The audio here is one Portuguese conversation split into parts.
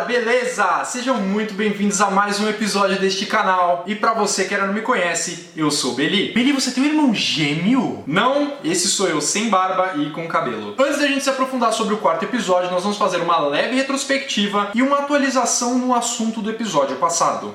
beleza? Sejam muito bem-vindos a mais um episódio deste canal. E pra você que ainda não me conhece, eu sou Beli. Beli, você tem um irmão gêmeo? Não, esse sou eu sem barba e com cabelo. Antes da gente se aprofundar sobre o quarto episódio, nós vamos fazer uma leve retrospectiva e uma atualização no assunto do episódio passado.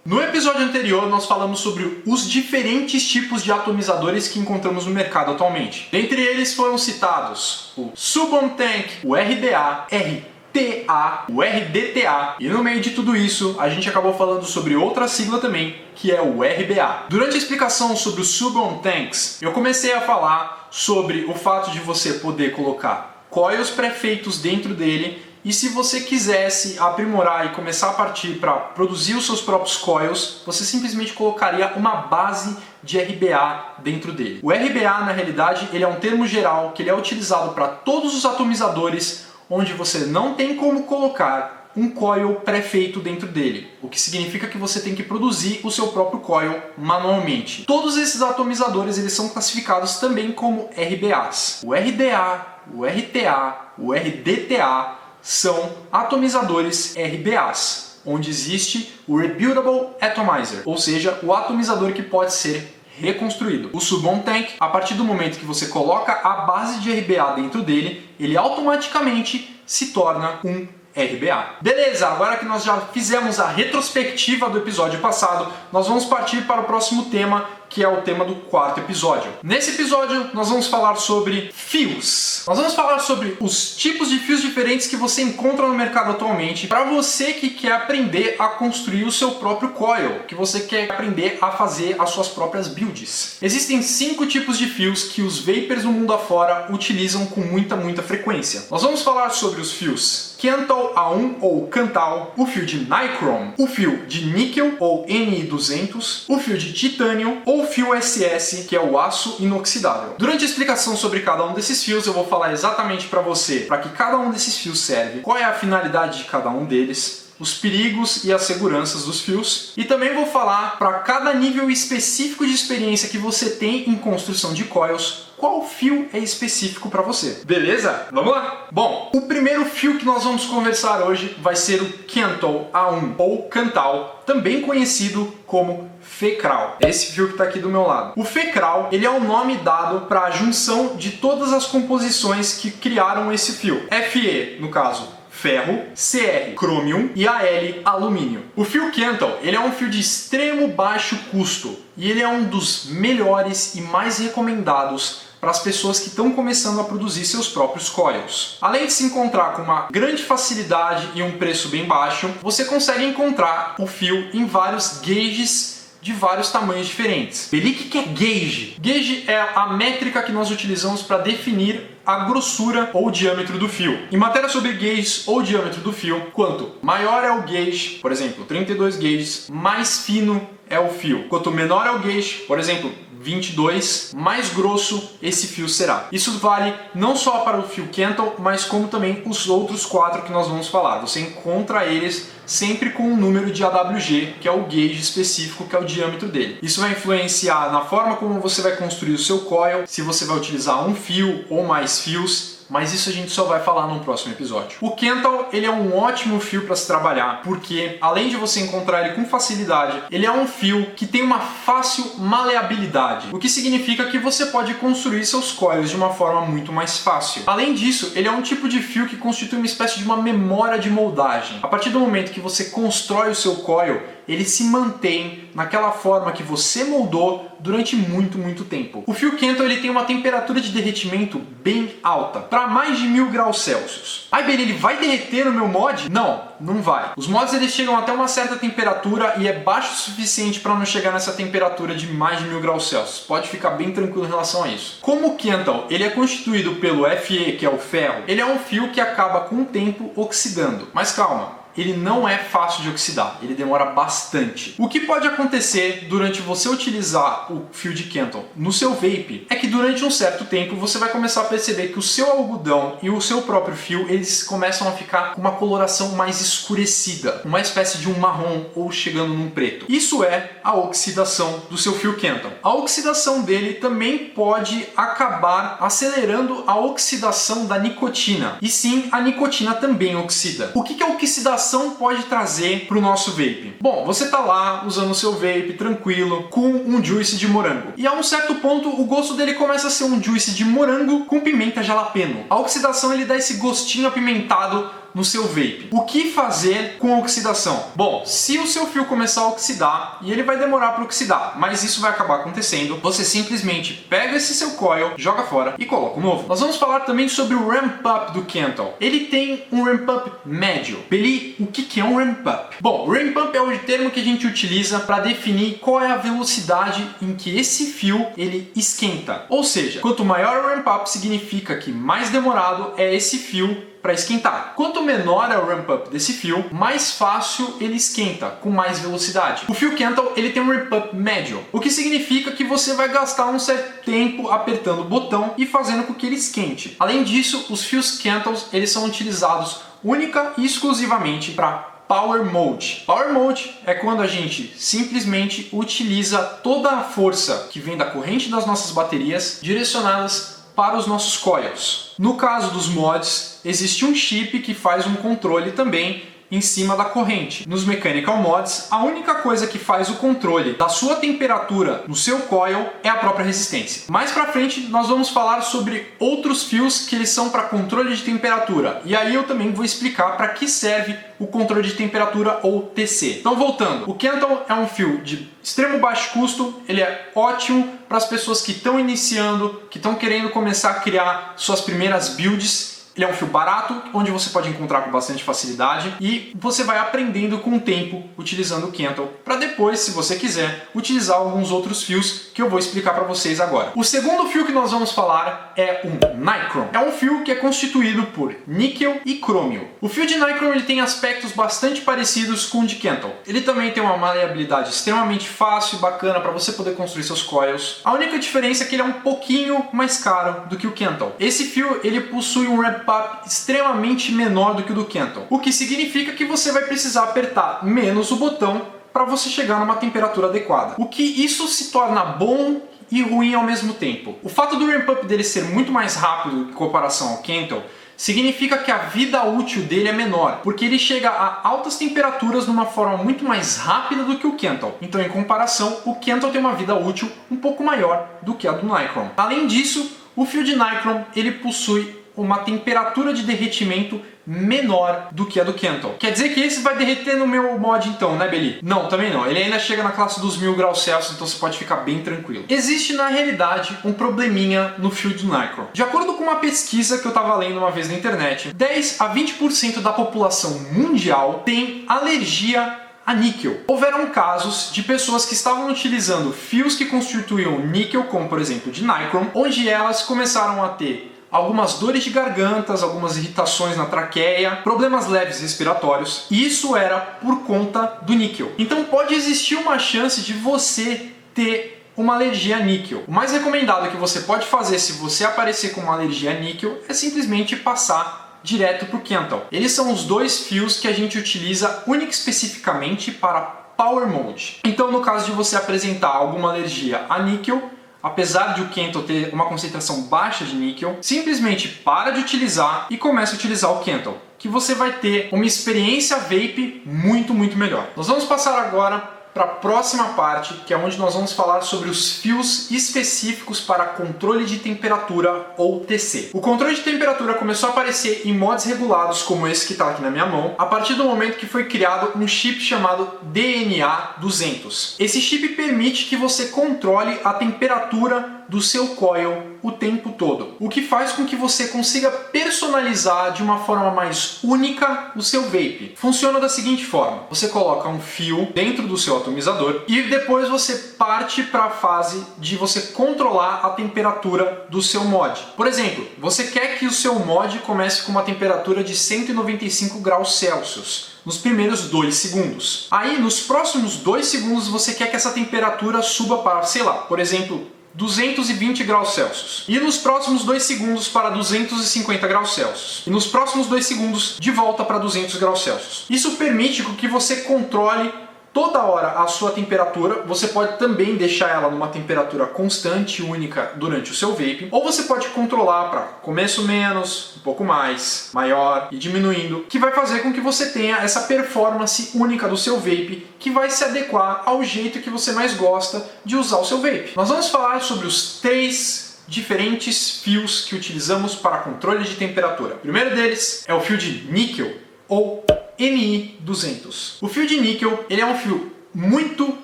No episódio anterior, nós falamos sobre os diferentes tipos de atomizadores que encontramos no mercado atualmente. Dentre eles foram citados o Subon Tank, o RDA, RTA, o RDTA, e no meio de tudo isso, a gente acabou falando sobre outra sigla também, que é o RBA. Durante a explicação sobre os Subon Tanks, eu comecei a falar sobre o fato de você poder colocar coils pré-feitos dentro dele. E se você quisesse aprimorar e começar a partir para produzir os seus próprios coils, você simplesmente colocaria uma base de RBA dentro dele. O RBA, na realidade, ele é um termo geral que ele é utilizado para todos os atomizadores onde você não tem como colocar um coil pré-feito dentro dele, o que significa que você tem que produzir o seu próprio coil manualmente. Todos esses atomizadores eles são classificados também como RBAs. O RDA, o RTA, o RDTA são atomizadores RBAs, onde existe o Rebuildable Atomizer, ou seja, o atomizador que pode ser reconstruído. O Subon Tank, a partir do momento que você coloca a base de RBA dentro dele, ele automaticamente se torna um RBA. Beleza, agora que nós já fizemos a retrospectiva do episódio passado, nós vamos partir para o próximo tema, que é o tema do quarto episódio. Nesse episódio, nós vamos falar sobre fios. Nós vamos falar sobre os tipos de fios diferentes que você encontra no mercado atualmente para você que quer aprender a construir o seu próprio coil, que você quer aprender a fazer as suas próprias builds. Existem 5 tipos de fios que os vapers no mundo afora utilizam com muita frequência. Nós vamos falar sobre os fios Kanthal A1 ou Kanthal, o fio de Nichrome, o fio de níquel ou Ni200, o fio de titânio ou o fio SS, que é o aço inoxidável. Durante a explicação sobre cada um desses fios, eu vou falar exatamente para você para que cada um desses fios serve, qual é a finalidade de cada um deles, os perigos e as seguranças dos fios, e também vou falar para cada nível específico de experiência que você tem em construção de coils, qual fio é específico para você. Beleza? Vamos lá? Bom, o primeiro fio que nós vamos conversar hoje vai ser o Kanthal A1 ou Kanthal, também conhecido como Fecral. Esse fio que está aqui do meu lado. O Fecral, ele é o nome dado para a junção de todas as composições que criaram esse fio. Fe, no caso, ferro, Cr, crômio e Al, alumínio. O fio Kanthal, ele é um fio de extremo baixo custo e ele é um dos melhores e mais recomendados para as pessoas que estão começando a produzir seus próprios coils. Além de se encontrar com uma grande facilidade e um preço bem baixo, você consegue encontrar o fio em vários gauges de vários tamanhos diferentes. Beli, o que é gauge? Gauge é a métrica que nós utilizamos para definir a grossura ou diâmetro do fio. Em matéria sobre gauge ou diâmetro do fio, quanto maior é o gauge, por exemplo, 32 gauges, mais fino é o fio. Quanto menor é o gauge, por exemplo, 22, mais grosso esse fio será. Isso vale não só para o fio Kanthal, mas como também os outros 4 que nós vamos falar. Você encontra eles sempre com um número de AWG, que é o gauge específico, que é o diâmetro dele. Isso vai influenciar na forma como você vai construir o seu coil, se você vai utilizar um fio ou mais fios, mas isso a gente só vai falar no próximo episódio. O Kanthal, ele é um ótimo fio para se trabalhar, porque além de você encontrar ele com facilidade, ele é um fio que tem uma fácil maleabilidade, o que significa que você pode construir seus coils de uma forma muito mais fácil. Além disso, ele é um tipo de fio que constitui uma espécie de uma memória de moldagem. A partir do momento que você constrói o seu coil, ele se mantém naquela forma que você moldou durante muito tempo. O fio Kanthal, ele tem uma temperatura de derretimento bem alta, para mais de 1000 graus Celsius. Ai, Beli, ele vai derreter no meu mod? Não, não vai. Os mods eles chegam até uma certa temperatura e é baixo o suficiente para não chegar nessa temperatura de mais de 1000 graus Celsius. Pode ficar bem tranquilo em relação a isso. Como o Kanthal, ele é constituído pelo Fe, que é o ferro, ele é um fio que acaba com o tempo oxidando. Mas calma, ele não é fácil de oxidar, ele demora bastante. O que pode acontecer durante você utilizar o fio de Kenton no seu vape é que durante um certo tempo você vai começar a perceber que o seu algodão e o seu próprio fio, eles começam a ficar com uma coloração mais escurecida, uma espécie de um marrom ou chegando num preto. Isso é a oxidação do seu fio Kenton. A oxidação dele também pode acabar acelerando a oxidação da nicotina. E sim, a nicotina também oxida. O que a oxidação pode trazer para o nosso vape? Bom, você tá lá usando o seu vape tranquilo com um juice de morango. E a um certo ponto o gosto dele começa a ser um juice de morango com pimenta jalapeno. A oxidação ele dá esse gostinho apimentado no seu vape. O que fazer com a oxidação? Bom, se o seu fio começar a oxidar, e ele vai demorar para oxidar, mas isso vai acabar acontecendo, você simplesmente pega esse seu coil, joga fora e coloca um novo. Nós vamos falar também sobre o ramp up do Kenton. Ele tem um ramp up médio. Beli, o que é um ramp up? Bom, o ramp up é o termo que a gente utiliza para definir qual é a velocidade em que esse fio ele esquenta. Ou seja, quanto maior o ramp up, significa que mais demorado é esse fio para esquentar. Quanto menor é o ramp up desse fio, mais fácil ele esquenta, com mais velocidade. O fio Kenton ele tem um ramp up médio, o que significa que você vai gastar um certo tempo apertando o botão e fazendo com que ele esquente. Além disso, os fios Kenton eles são utilizados única e exclusivamente para Power Mode. Power Mode é quando a gente simplesmente utiliza toda a força que vem da corrente das nossas baterias direcionadas para os nossos coils. No caso dos mods, existe um chip que faz um controle também em cima da corrente. Nos Mechanical Mods, a única coisa que faz o controle da sua temperatura no seu coil é a própria resistência. Mais pra frente nós vamos falar sobre outros fios que eles são para controle de temperatura. E aí eu também vou explicar para que serve o controle de temperatura ou TC. Então voltando, o Kenton é um fio de extremo baixo custo, ele é ótimo para as pessoas que estão iniciando, que estão querendo começar a criar suas primeiras builds. Ele é um fio barato, onde você pode encontrar com bastante facilidade e você vai aprendendo com o tempo utilizando o Kenton, para depois, se você quiser, utilizar alguns outros fios que eu vou explicar para vocês agora. O segundo fio que nós vamos falar é o Nichrome. É um fio que é constituído por níquel e crômio. O fio de Nichrome ele tem aspectos bastante parecidos com o de Kenton. Ele também tem uma maleabilidade extremamente fácil e bacana para você poder construir seus coils. A única diferença é que ele é um pouquinho mais caro do que o Kenton. Esse fio ele possui um ramp up extremamente menor do que o do Kenton, o que significa que você vai precisar apertar menos o botão para você chegar numa temperatura adequada. O que isso se torna bom e ruim ao mesmo tempo. O fato do ramp up dele ser muito mais rápido em comparação ao Kenton significa que a vida útil dele é menor, porque ele chega a altas temperaturas de uma forma muito mais rápida do que o Kenton. Então, em comparação, o Kenton tem uma vida útil um pouco maior do que a do Nichrome. Além disso, o fio de Nichrome ele possui uma temperatura de derretimento menor do que a do Kenton. Quer dizer que esse vai derreter no meu mod então, né, Beli? Não, também não. Ele ainda chega na classe dos 1000 graus Celsius, então você pode ficar bem tranquilo. Existe, na realidade, um probleminha no fio do Nichrome. De acordo com uma pesquisa que eu estava lendo uma vez na internet, 10 a 20% da população mundial tem alergia a níquel. Houveram casos de pessoas que estavam utilizando fios que constituíam níquel, como por exemplo de Nichrome, onde elas começaram a ter algumas dores de gargantas, algumas irritações na traqueia, problemas leves respiratórios, e isso era por conta do níquel. Então pode existir uma chance de você ter uma alergia a níquel. O mais recomendado que você pode fazer se você aparecer com uma alergia a níquel é simplesmente passar direto para o Kenton. Eles são os dois fios que a gente utiliza única e especificamente para Power Mode. Então no caso de você apresentar alguma alergia a níquel, apesar de o Kenton ter uma concentração baixa de níquel, simplesmente para de utilizar e comece a utilizar o Kenton, que você vai ter uma experiência vape muito melhor. Nós vamos passar agora para a próxima parte, que é onde nós vamos falar sobre os fios específicos para controle de temperatura ou TC. O controle de temperatura começou a aparecer em mods regulados como esse que está aqui na minha mão, a partir do momento que foi criado um chip chamado DNA200. Esse chip permite que você controle a temperatura do seu coil o tempo todo, o que faz com que você consiga personalizar de uma forma mais única o seu vape. Funciona da seguinte forma: você coloca um fio dentro do seu atomizador e depois você parte para a fase de você controlar a temperatura do seu mod. Por exemplo, você quer que o seu mod comece com uma temperatura de 195 graus Celsius nos primeiros 2 segundos. Aí, nos próximos 2 segundos, você quer que essa temperatura suba para, sei lá, por exemplo, 220 graus Celsius. E nos próximos 2 segundos para 250 graus Celsius. E nos próximos 2 segundos de volta para 200 graus Celsius. Isso permite que você controle toda hora a sua temperatura. Você pode também deixar ela numa temperatura constante, única, durante o seu vape. Ou você pode controlar para começo menos, um pouco mais, maior e diminuindo, que vai fazer com que você tenha essa performance única do seu vape, que vai se adequar ao jeito que você mais gosta de usar o seu vape. Nós vamos falar sobre os 3 diferentes fios que utilizamos para controle de temperatura. O primeiro deles é o fio de níquel, ou NI200. O fio de níquel, ele é um fio muito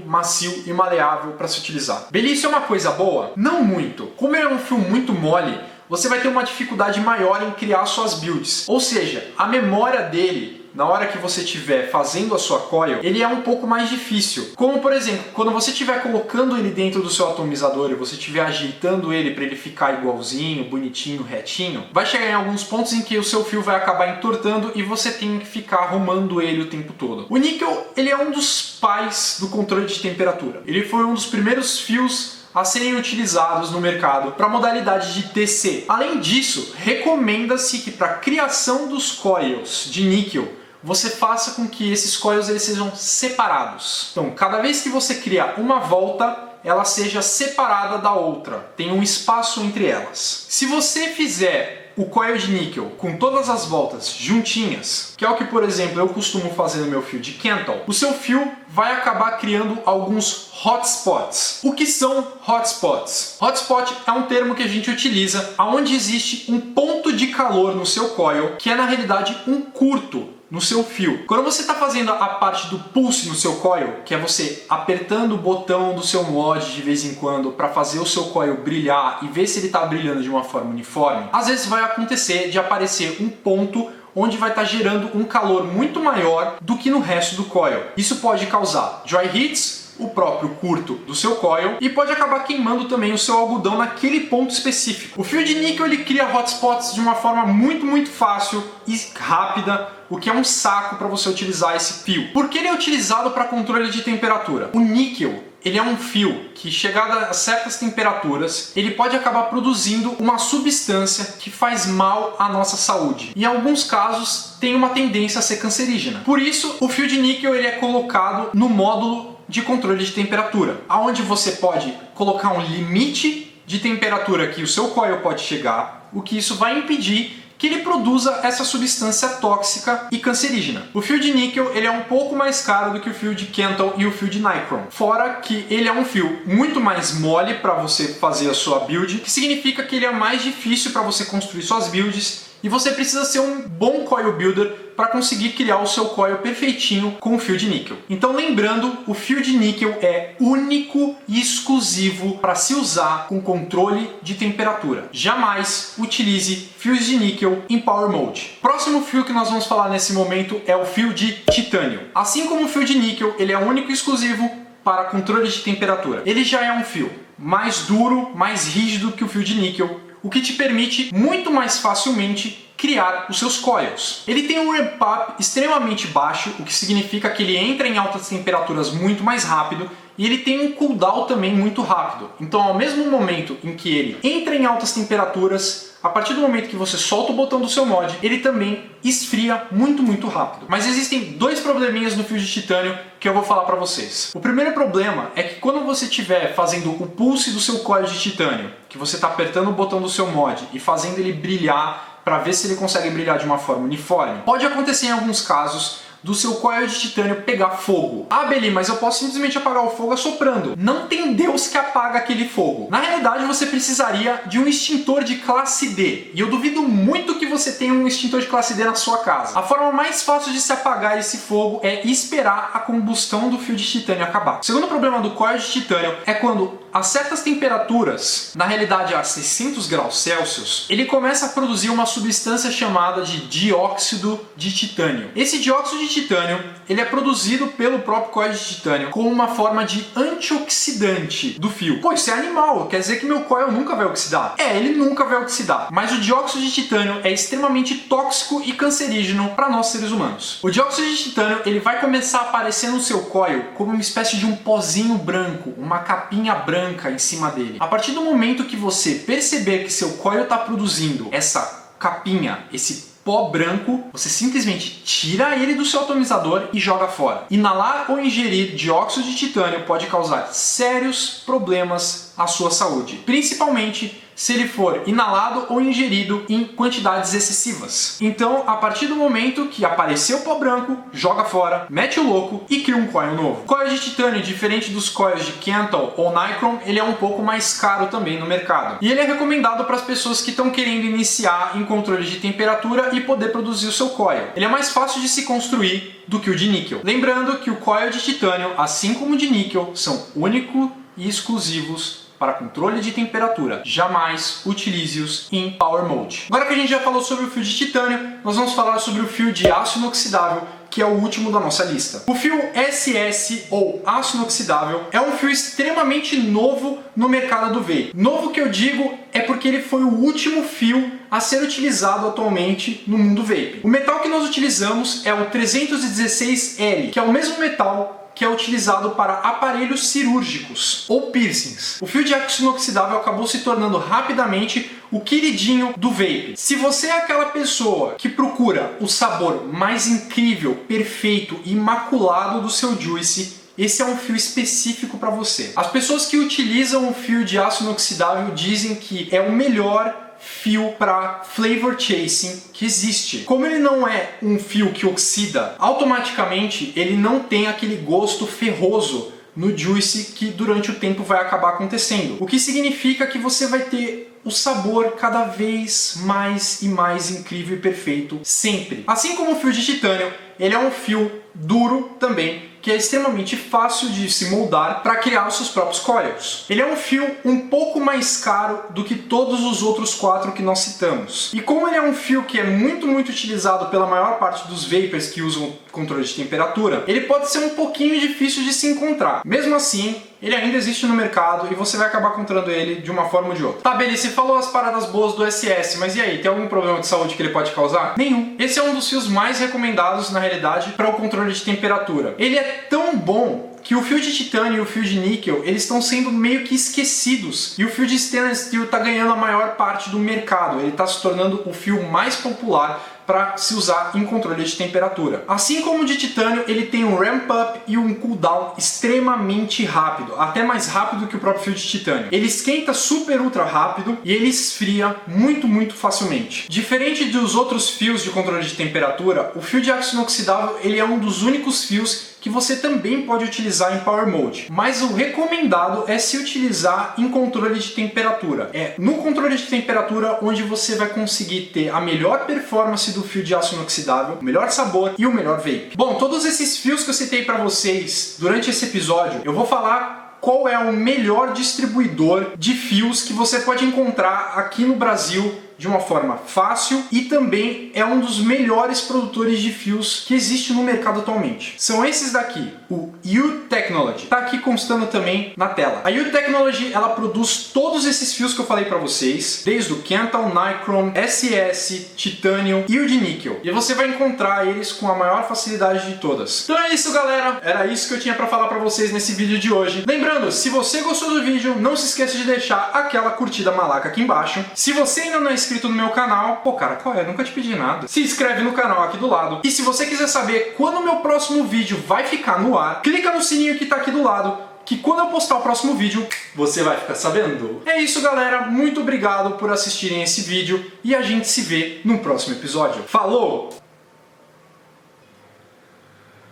macio e maleável para se utilizar. Belício é uma coisa boa? Não muito. Como é um fio muito mole, você vai ter uma dificuldade maior em criar suas builds. Ou seja, a memória dele, na hora que você estiver fazendo a sua coil, ele é um pouco mais difícil. Como, por exemplo, quando você estiver colocando ele dentro do seu atomizador e você estiver ajeitando ele para ele ficar igualzinho, bonitinho, retinho, vai chegar em alguns pontos em que o seu fio vai acabar entortando e você tem que ficar arrumando ele o tempo todo. O níquel, ele é um dos pais do controle de temperatura. Ele foi um dos primeiros fios a serem utilizados no mercado para a modalidade de TC. Além disso, recomenda-se que para a criação dos coils de níquel, você faça com que esses coils eles sejam separados. Então, cada vez que você cria uma volta, ela seja separada da outra. Tem um espaço entre elas. Se você fizer o coil de níquel com todas as voltas juntinhas, que é o que, por exemplo, eu costumo fazer no meu fio de Kanthal, o seu fio vai acabar criando alguns hotspots. O que são hotspots? Hotspot é um termo que a gente utiliza onde existe um ponto de calor no seu coil, que é na realidade um curto no seu fio. Quando você está fazendo a parte do pulse no seu coil, que é você apertando o botão do seu mod de vez em quando para fazer o seu coil brilhar e ver se ele está brilhando de uma forma uniforme, às vezes vai acontecer de aparecer um ponto onde vai estar gerando um calor muito maior do que no resto do coil. Isso pode causar dry heats, o próprio curto do seu coil, e pode acabar queimando também o seu algodão naquele ponto específico. O fio de níquel ele cria hotspots de uma forma muito fácil e rápida, o que é um saco para você utilizar esse fio. Por que ele é utilizado para controle de temperatura? O níquel, ele é um fio que, chegado a certas temperaturas, ele pode acabar produzindo uma substância que faz mal à nossa saúde. Em alguns casos, tem uma tendência a ser cancerígena. Por isso, o fio de níquel ele é colocado no módulo de controle de temperatura, onde você pode colocar um limite de temperatura que o seu coil pode chegar, o que isso vai impedir que ele produza essa substância tóxica e cancerígena. O fio de níquel ele é um pouco mais caro do que o fio de Kanthal e o fio de Nicron, fora que ele é um fio muito mais mole para você fazer a sua build, que significa que ele é mais difícil para você construir suas builds e você precisa ser um bom coil builder para conseguir criar o seu coil perfeitinho com o fio de níquel. Então, lembrando, o fio de níquel é único e exclusivo para se usar com controle de temperatura. Jamais utilize fios de níquel em Power Mode. Próximo fio que nós vamos falar nesse momento é o fio de titânio. Assim como o fio de níquel, ele é único e exclusivo para controle de temperatura. Ele já é um fio mais duro, mais rígido que o fio de níquel, o que te permite muito mais facilmente criar os seus coils. Ele tem um ramp-up extremamente baixo, o que significa que ele entra em altas temperaturas muito mais rápido, e ele tem um cooldown também muito rápido. Então, ao mesmo momento em que ele entra em altas temperaturas, a partir do momento que você solta o botão do seu mod, ele também esfria muito rápido. Mas existem 2 probleminhas no fio de titânio que eu vou falar para vocês. O primeiro problema é que quando você estiver fazendo o pulse do seu coil de titânio, que você está apertando o botão do seu mod e fazendo ele brilhar para ver se ele consegue brilhar de uma forma uniforme, pode acontecer em alguns casos do seu coil de titânio pegar fogo. Ah, Beli, mas eu posso simplesmente apagar o fogo assoprando. Não tem Deus que apaga aquele fogo. Na realidade, você precisaria de um extintor de classe D. E eu duvido muito que você tenha um extintor de classe D na sua casa. A forma mais fácil de se apagar esse fogo é esperar a combustão do fio de titânio acabar. O segundo problema do coil de titânio é quando a certas temperaturas, na realidade a 600 graus Celsius, ele começa a produzir uma substância chamada de dióxido de titânio. Esse dióxido de titânio, ele é produzido pelo próprio coil de titânio como uma forma de antioxidante do fio. Pô, isso é animal, quer dizer que meu coil nunca vai oxidar? É, ele nunca vai oxidar, mas o dióxido de titânio é extremamente tóxico e cancerígeno para nós seres humanos. O dióxido de titânio, ele vai começar a aparecer no seu coil como uma espécie de um pozinho branco, uma capinha branca em cima dele. A partir do momento que você perceber que seu coil está produzindo essa capinha, esse pó branco, você simplesmente tira ele do seu atomizador e joga fora. Inalar ou ingerir dióxido de titânio pode causar sérios problemas à sua saúde, principalmente se ele for inalado ou ingerido em quantidades excessivas. Então, a partir do momento que apareceu o pó branco, joga fora, mete o louco e cria um coil novo. O coil de titânio, diferente dos coils de Kanthal ou Nicron, ele é um pouco mais caro também no mercado. E ele é recomendado para as pessoas que estão querendo iniciar em controle de temperatura e poder produzir o seu coil. Ele é mais fácil de se construir do que o de níquel. Lembrando que o coil de titânio, assim como o de níquel, são únicos e exclusivos para controle de temperatura. Jamais utilize-os em Power Mode. Agora que a gente já falou sobre o fio de titânio, nós vamos falar sobre o fio de aço inoxidável, que é o último da nossa lista. O fio SS, ou aço inoxidável, é um fio extremamente novo no mercado do vape. Novo que eu digo é porque ele foi o último fio a ser utilizado atualmente no mundo vape. O metal que nós utilizamos é o 316L, que é o mesmo metal que é utilizado para aparelhos cirúrgicos ou piercings. O fio de aço inoxidável acabou se tornando rapidamente o queridinho do vape. Se você é aquela pessoa que procura o sabor mais incrível, perfeito e imaculado do seu juice, esse é um fio específico para você. As pessoas que utilizam o fio de aço inoxidável dizem que é o melhor fio para flavor chasing que existe. Como ele não é um fio que oxida, automaticamente ele não tem aquele gosto ferroso no juice que durante o tempo vai acabar acontecendo. O que significa que você vai ter o sabor cada vez mais e mais incrível e perfeito sempre. Assim como o fio de titânio, ele é um fio duro também, que é extremamente fácil de se moldar para criar os seus próprios coils. Ele é um fio um pouco mais caro do que todos os outros 4 que nós citamos. E como ele é um fio que é muito utilizado pela maior parte dos vapers que usam controle de temperatura, ele pode ser um pouquinho difícil de se encontrar. Mesmo assim, ele ainda existe no mercado e você vai acabar encontrando ele de uma forma ou de outra. Tá, beleza, você falou as paradas boas do SS, mas e aí, tem algum problema de saúde que ele pode causar? Nenhum. Esse é um dos fios mais recomendados, na realidade, para o controle de temperatura. Ele é tão bom que o fio de titânio e o fio de níquel, eles estão sendo meio que esquecidos. E o fio de stainless steel está ganhando a maior parte do mercado. Ele está se tornando o fio mais popular para se usar em controle de temperatura. Assim como o de titânio, ele tem um ramp up e um cooldown extremamente rápido, até mais rápido que o próprio fio de titânio. Ele esquenta super ultra rápido e ele esfria muito facilmente. Diferente dos outros fios de controle de temperatura, o fio de aço inoxidável ele é um dos únicos fios que você também pode utilizar em Power Mode, mas o recomendado é se utilizar em controle de temperatura. É no controle de temperatura onde você vai conseguir ter a melhor performance do fio de aço inoxidável, o melhor sabor e o melhor vape. Bom, todos esses fios que eu citei para vocês durante esse episódio, eu vou falar qual é o melhor distribuidor de fios que você pode encontrar aqui no Brasil de uma forma fácil e também é um dos melhores produtores de fios que existe no mercado atualmente. São esses daqui, o U-Technology. Está aqui constando também na tela. A U-Technology, ela produz todos esses fios que eu falei para vocês, desde o Kanthal, Nicron, SS, Titanium e o de níquel. E você vai encontrar eles com a maior facilidade de todas. Então é isso, galera. Era isso que eu tinha para falar para vocês nesse vídeo de hoje. Lembrando, se você gostou do vídeo, não se esqueça de deixar aquela curtida malaca aqui embaixo. Se você ainda não é inscrito no meu canal, pô cara, qual é? Eu nunca te pedi nada. Se inscreve no canal aqui do lado. E se você quiser saber quando o meu próximo vídeo vai ficar no ar, clica no sininho que tá aqui do lado, que quando eu postar o próximo vídeo, você vai ficar sabendo. É isso, galera. Muito obrigado por assistirem esse vídeo e a gente se vê no próximo episódio. Falou!